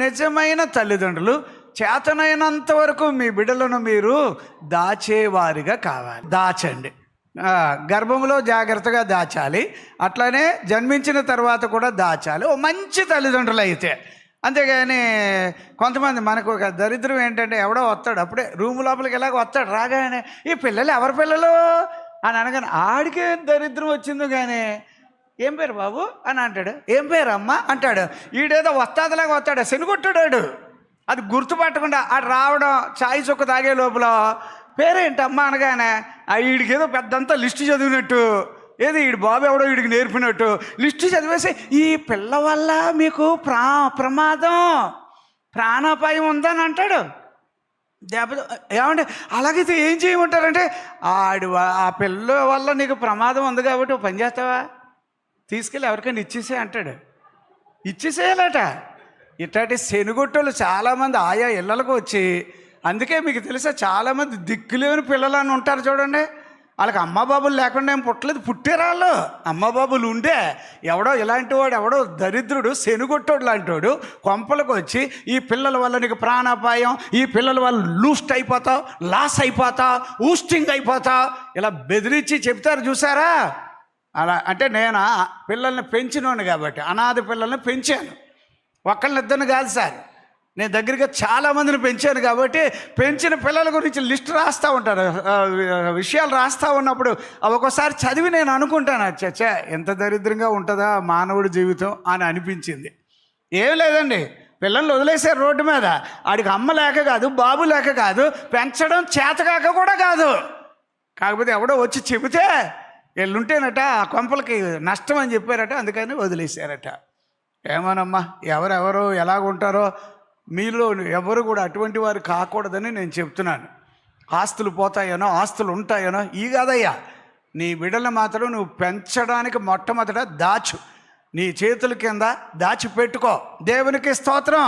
నిజమైన తల్లిదండ్రులు చేతనైనంత వరకు మీ బిడ్డలను మీరు దాచేవారిగా కావాలి. దాచండి. గర్భంలో జాగ్రత్తగా దాచాలి, అట్లానే జన్మించిన తర్వాత కూడా దాచాలి. ఓ మంచి తల్లిదండ్రులు అయితే. అంతేగాని కొంతమంది మనకు ఒక దరిద్రం ఏంటంటే, ఎవడో వస్తాడు అప్పుడే రూమ్ లోపలికి ఎలాగ వస్తాడు, రాగానే ఈ పిల్లలు ఎవరి పిల్లలు అని అనగానే ఆడికే దరిద్రం వచ్చింది. కానీ ఏం పేరు బాబు అని అంటాడు, ఏం పేరు అమ్మ అంటాడు. ఈడేదో వస్తాదిలాగా వస్తాడు, శనిగొట్టాడు. అది గుర్తుపట్టకుండా ఆడు రావడం, చాయ్ చుక్క తాగే లోపల పేరేంటమ్మా అనగానే వీడికి ఏదో పెద్దంతా లిస్టు చదివినట్టు, ఏది వీడి బాబు ఎవడో వీడికి నేర్పినట్టు లిస్టు చదివేసి ఈ పిల్ల వల్ల మీకు ప్రమాదం, ప్రాణాపాయం ఉందని అంటాడు. ఏమంటే అలాగైతే ఏం చేయమంటారంటే, ఆ పిల్ల వల్ల నీకు ప్రమాదం ఉంది కాబట్టి పని చేస్తావా, తీసుకెళ్ళి ఎవరికైనా ఇచ్చేసే అంటాడు. ఇచ్చేసేయాలట. ఇట్లాంటి శనుగొట్టలు చాలామంది ఆయా ఇళ్ళకు వచ్చి, అందుకే మీకు తెలుసా చాలామంది దిక్కులేని పిల్లలు అని ఉంటారు చూడండి. వాళ్ళకి అమ్మ బాబులు లేకుండా ఏం పుట్టలేదు, పుట్టారాళ్ళు అమ్మ బాబులు ఉండే. ఎవడో ఇలాంటి వాడు, ఎవడో దరిద్రుడు శనుగొట్టోడు లాంటి వాడు కొంపలకు వచ్చి ఈ పిల్లల వల్ల నీకు ప్రాణాపాయం, ఈ పిల్లల వల్ల లూస్ట్ అయిపోతావు, లాస్ అయిపోతావు, ఊస్టింగ్ అయిపోతావు, ఇలా బెదిరించి చెప్తారు చూసారా. అలా అంటే నేను పిల్లల్ని పెంచినోను కాబట్టి, అనాథ పిల్లల్ని పెంచాను. ఒక్కళ్ళిద్దరిని కాదు సార్, నేను దగ్గరగా చాలామందిని పెంచాను కాబట్టి పెంచిన పిల్లల గురించి లిస్ట్ రాస్తూ ఉంటారు, విషయాలు రాస్తూ ఉన్నప్పుడు ఒక్కోసారి చదివి నేను అనుకుంటాను, చచ్చా ఎంత దరిద్రంగా ఉంటుందా మానవుడి జీవితం అని అనిపించింది. ఏం లేదండి, పిల్లల్ని వదిలేసారు రోడ్డు మీద. ఆడికి అమ్మ లేక కాదు, బాబు లేక కాదు, పెంచడం చేతకాక కూడా కాదు. కాకపోతే ఎవడో వచ్చి చెబితే వీళ్ళుంటేనట ఆ కొంపలకి నష్టం అని చెప్పారట, అందుకని వదిలేశారట. ఏమోనమ్మా, ఎవరెవరో ఎలాగుంటారో మీలో ఎవరు కూడా అటువంటి వారు కాకూడదని నేను చెప్తున్నాను. ఆస్తులు పోతాయనో ఆస్తులు ఉంటాయనో ఈ కాదయ్యా, నీ బిడ్డలు మాత్రం నువ్వు పెంచడానికి మొట్టమొదట దాచు, నీ చేతుల కింద దాచిపెట్టుకో. దేవునికి స్తోత్రం.